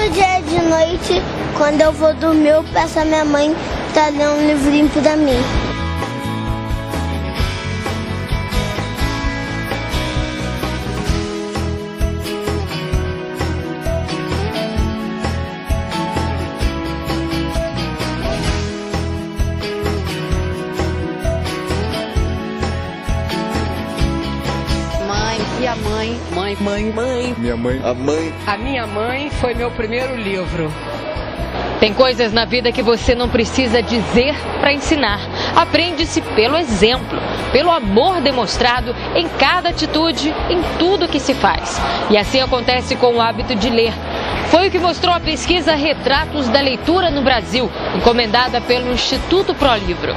Todo dia de noite, quando eu vou dormir, eu peço a minha mãe pra ler um livrinho pra mim. E a mãe? Mãe. Minha mãe. A mãe. A minha mãe foi meu primeiro livro. Tem coisas na vida que você não precisa dizer para ensinar. Aprende-se pelo exemplo, pelo amor demonstrado em cada atitude, em tudo que se faz. E assim acontece com o hábito de ler. Foi o que mostrou a pesquisa Retratos da Leitura no Brasil, encomendada pelo Instituto ProLivro.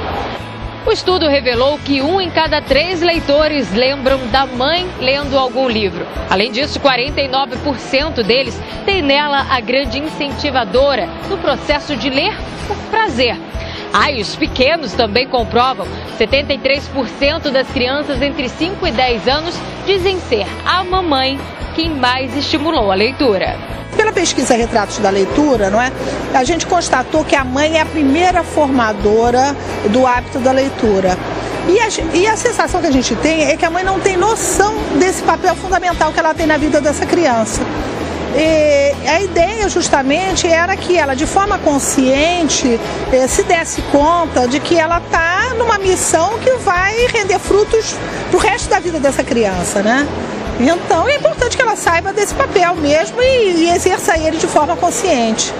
O estudo revelou que 1 em cada 3 leitores lembram da mãe lendo algum livro. Além disso, 49% deles têm nela a grande incentivadora no processo de ler por prazer. E os pequenos também comprovam. 73% das crianças entre 5 e 10 anos dizem ser a mamãe quem mais estimulou a leitura. Pela pesquisa Retratos da Leitura, não é? A gente constatou que a mãe é a primeira formadora do hábito da leitura. E a sensação que a gente tem é que a mãe não tem noção desse papel fundamental que ela tem na vida dessa criança. E a ideia justamente era que ela, de forma consciente, se desse conta de que ela está numa missão que vai render frutos para o resto da vida dessa criança, né? Então é importante que ela saiba desse papel mesmo e exerça ele de forma consciente.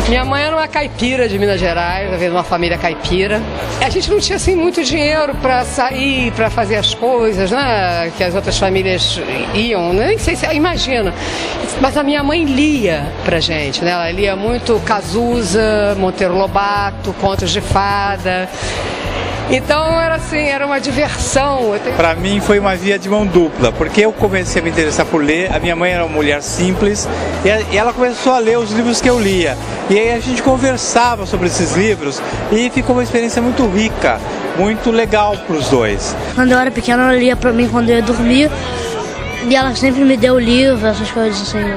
Minha mãe era uma caipira de Minas Gerais, veio de uma família caipira. A gente não tinha assim muito dinheiro para sair, para fazer as coisas, né? Que as outras famílias iam, nem sei se imagina. Mas a minha mãe lia pra gente, né? Ela lia muito Cazuza, Monteiro Lobato, contos de fada. Então era assim, era uma diversão. Para mim foi uma via de mão dupla, porque eu comecei a me interessar por ler, a minha mãe era uma mulher simples e ela começou a ler os livros que eu lia. E aí a gente conversava sobre esses livros e ficou uma experiência muito rica, muito legal para os dois. Quando eu era pequena ela lia para mim quando eu ia dormir e ela sempre me deu livro, essas coisas assim.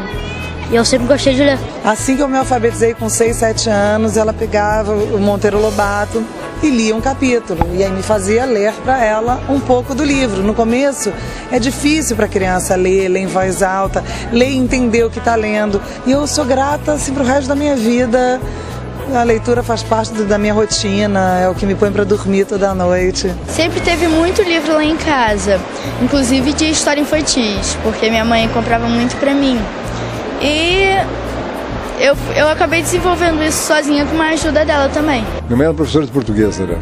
E eu sempre gostei de ler. Assim que eu me alfabetizei com 6, 7 anos, ela pegava o Monteiro Lobato e lia um capítulo. E aí me fazia ler para ela um pouco do livro. No começo é difícil para a criança ler em voz alta, ler e entender o que está lendo. E eu sou grata assim, para o resto da minha vida. A leitura faz parte da minha rotina, é o que me põe para dormir toda noite. Sempre teve muito livro lá em casa, inclusive de história infantis, porque minha mãe comprava muito para mim. E eu acabei desenvolvendo isso sozinha com a ajuda dela também. Minha mãe era professora de português, né?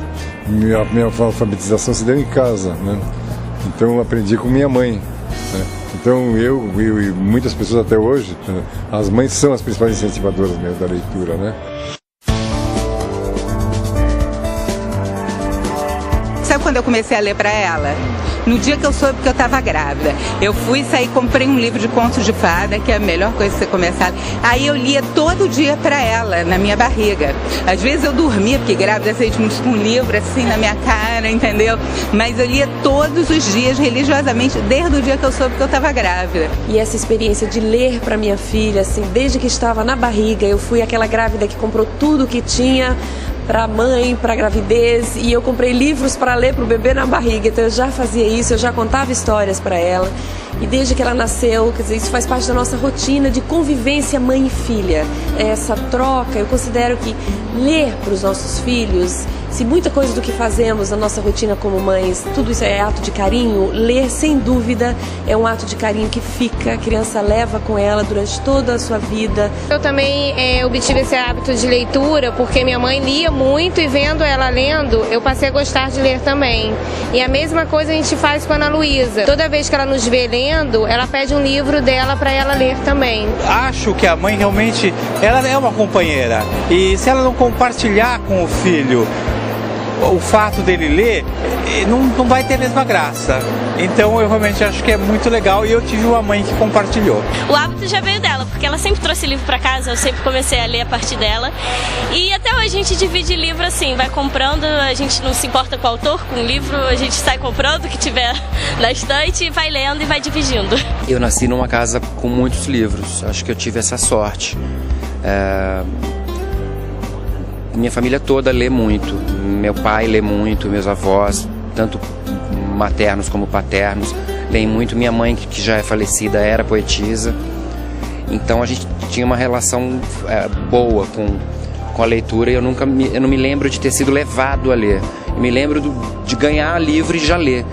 Minha alfabetização se deu em casa, né? Então eu aprendi com minha mãe, né? Então eu e muitas pessoas até hoje, né? As mães são as principais incentivadoras mesmo da leitura, né? Sabe quando eu comecei a ler para ela? No dia que eu soube que eu estava grávida. Eu fui sair, comprei um livro de contos de fada, que é a melhor coisa que você começar. Aí eu lia todo dia para ela, na minha barriga. Às vezes eu dormia, porque grávida você com um livro assim na minha cara, entendeu? Mas eu lia todos os dias, religiosamente, desde o dia que eu soube que eu estava grávida. E essa experiência de ler para minha filha, assim, desde que estava na barriga, eu fui aquela grávida que comprou tudo que tinha para a mãe, para a gravidez, e eu comprei livros para ler para o bebê na barriga, então eu já fazia isso, eu já contava histórias para ela, e desde que ela nasceu, quer dizer, isso faz parte da nossa rotina de convivência mãe e filha. Essa troca, eu considero que ler para os nossos filhos, se muita coisa do que fazemos na nossa rotina como mães, tudo isso é ato de carinho, ler sem dúvida é um ato de carinho que fica, a criança leva com ela durante toda a sua vida. Eu também obtive esse hábito de leitura porque minha mãe lia muito e vendo ela lendo, eu passei a gostar de ler também. E a mesma coisa a gente faz com a Ana Luísa. Toda vez que ela nos vê lendo, ela pede um livro dela para ela ler também. Acho que a mãe realmente, ela é uma companheira. E se ela não compartilhar com o filho o fato dele ler não vai ter a mesma graça. Então eu realmente acho que é muito legal e eu tive uma mãe que compartilhou. O hábito já veio dela, porque ela sempre trouxe livro para casa, eu sempre comecei a ler a partir dela. E até hoje a gente divide livro assim, vai comprando, a gente não se importa com o autor, com o livro, a gente sai comprando o que tiver na estante, vai lendo e vai dividindo. Eu nasci numa casa com muitos livros, acho que eu tive essa sorte. Minha família toda lê muito, meu pai lê muito, meus avós, tanto maternos como paternos, leem muito. Minha mãe, que já é falecida, era poetisa. Então a gente tinha uma relação boa com a leitura e eu não me lembro de ter sido levado a ler. Eu me lembro de ganhar livro e já ler.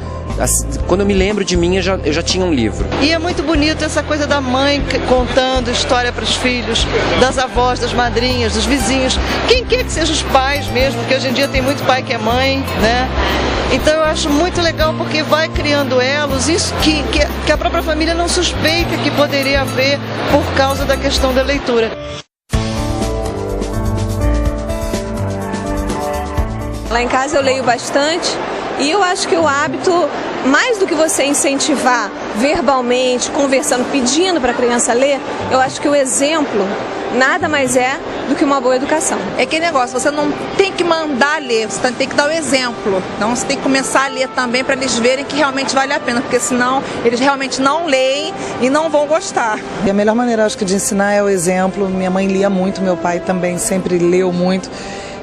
Quando eu me lembro de mim, eu já tinha um livro. E é muito bonito essa coisa da mãe contando história para os filhos, das avós, das madrinhas, dos vizinhos, quem quer que seja os pais mesmo, porque hoje em dia tem muito pai que é mãe, né? Então eu acho muito legal porque vai criando elos, isso que a própria família não suspeita que poderia haver por causa da questão da leitura. Lá em casa eu leio bastante e eu acho que o hábito, mais do que você incentivar verbalmente, conversando, pedindo para a criança ler, eu acho que o exemplo nada mais é do que uma boa educação. É aquele negócio, você não tem que mandar ler, você tem que dar o exemplo. Então você tem que começar a ler também para eles verem que realmente vale a pena, porque senão eles realmente não leem e não vão gostar. E a melhor maneira, acho que, de ensinar é o exemplo. Minha mãe lia muito, meu pai também sempre leu muito.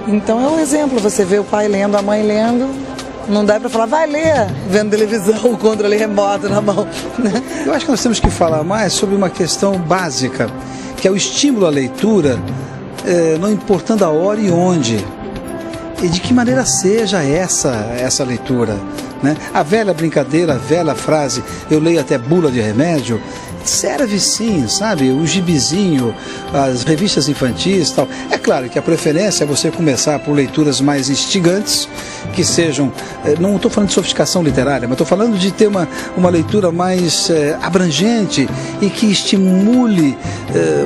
Então é um exemplo, você vê o pai lendo, a mãe lendo, não dá para falar, vai ler, vendo televisão, o controle remoto na mão. Né? Eu acho que nós temos que falar mais sobre uma questão básica, que é o estímulo à leitura, não importando a hora e onde, e de que maneira seja essa leitura. Né? A velha brincadeira, a velha frase, eu leio até bula de remédio, serve sim, sabe? O gibizinho, as revistas infantis e tal. É claro que a preferência é você começar por leituras mais instigantes, que sejam, não estou falando de sofisticação literária, mas estou falando de ter uma leitura mais abrangente e que estimule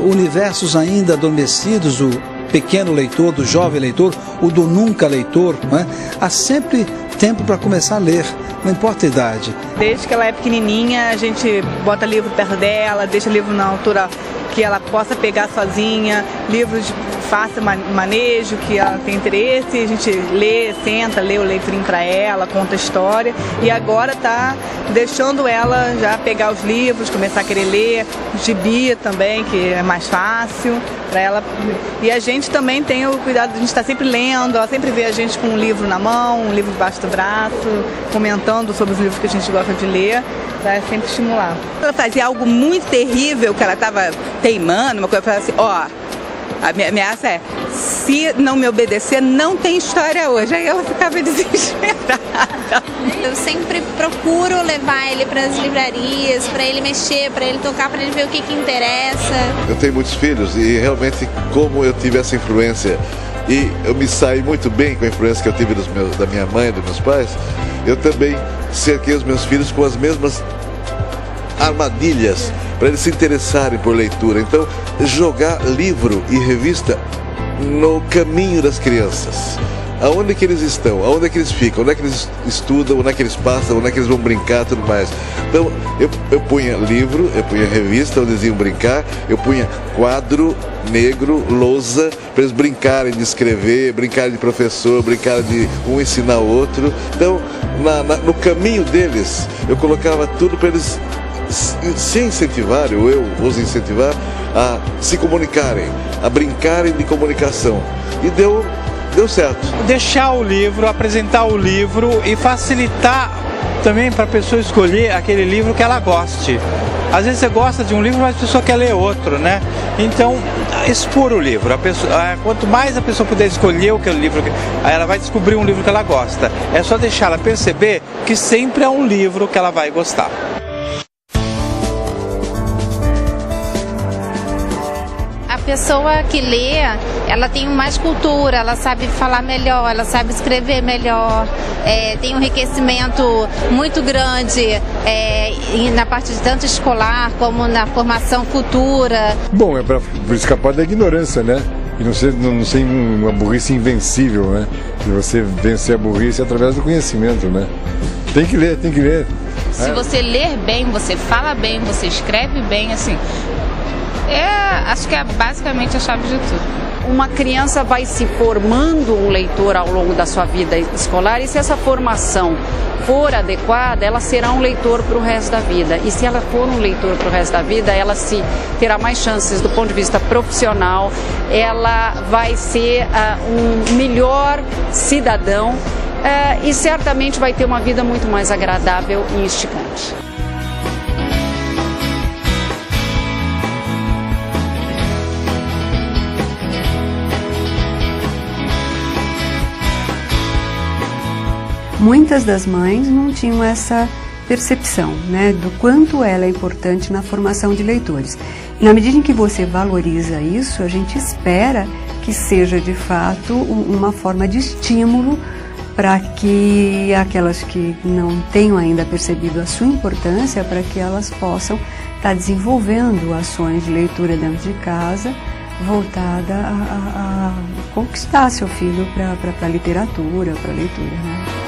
universos ainda adormecidos, o pequeno leitor, do jovem leitor, o do nunca leitor, né? Há sempre tempo para começar a ler, não importa a idade. Desde que ela é pequenininha, a gente bota livro perto dela, deixa o livro na altura que ela possa pegar sozinha, livros de fácil manejo, que ela tem interesse, a gente lê, senta, lê o livrinho para ela, conta a história, e agora tá deixando ela já pegar os livros, começar a querer ler, gibi também, que é mais fácil para ela. E a gente também tem o cuidado de a gente estar sempre lendo, ela sempre vê a gente com um livro na mão, um livro debaixo do braço, comentando sobre os livros que a gente gosta de ler, para sempre estimular. Ela fazia algo muito terrível, que ela estava teimando, uma coisa, falava assim, a minha ameaça é, se não me obedecer, não tem história hoje. Aí ela ficava desesperada. Eu sempre procuro levar ele para as livrarias, para ele mexer, para ele tocar, para ele ver o que interessa. Eu tenho muitos filhos e realmente como eu tive essa influência e eu me saí muito bem com a influência que eu tive da minha mãe e dos meus pais, eu também cerquei os meus filhos com as mesmas armadilhas para eles se interessarem por leitura. Então, jogar livro e revista no caminho das crianças. Aonde que eles estão, aonde é que eles ficam, onde é que eles estudam, onde é que eles passam, onde é que eles vão brincar, tudo mais. Então, eu punha livro, eu punha revista onde eles iam brincar, eu punha quadro negro, lousa, para eles brincarem de escrever, brincarem de professor, brincarem de um ensinar o outro. Então, no caminho deles, eu colocava tudo para eles se incentivar, ou eu os incentivar a se comunicarem, a brincarem de comunicação. E deu certo. Deixar o livro, apresentar o livro e facilitar também para a pessoa escolher aquele livro que ela goste. Às vezes você gosta de um livro, mas a pessoa quer ler outro, né? Então, expor o livro. Quanto mais a pessoa puder escolher o que é o livro, aí ela vai descobrir um livro que ela gosta. É só deixar ela perceber que sempre é um livro que ela vai gostar. A pessoa que lê, ela tem mais cultura, ela sabe falar melhor, ela sabe escrever melhor, tem um enriquecimento muito grande na parte de tanto escolar como na formação futura. Bom, é para escapar da ignorância, né? e não ser uma burrice invencível, né? E você vencer a burrice através do conhecimento, né? Tem que ler, tem que ler. Se você ler bem, você fala bem, você escreve bem, assim, acho que é basicamente a chave de tudo. Uma criança vai se formando um leitor ao longo da sua vida escolar, e se essa formação for adequada, ela será um leitor para o resto da vida. E se ela for um leitor para o resto da vida, ela terá mais chances do ponto de vista profissional, ela vai ser um melhor cidadão e certamente vai ter uma vida muito mais agradável e instigante. Muitas das mães não tinham essa percepção, né, do quanto ela é importante na formação de leitores. E na medida em que você valoriza isso, a gente espera que seja de fato uma forma de estímulo para que aquelas que não tenham ainda percebido a sua importância, para que elas possam estar desenvolvendo ações de leitura dentro de casa, voltada a conquistar seu filho para a literatura, para a leitura, né?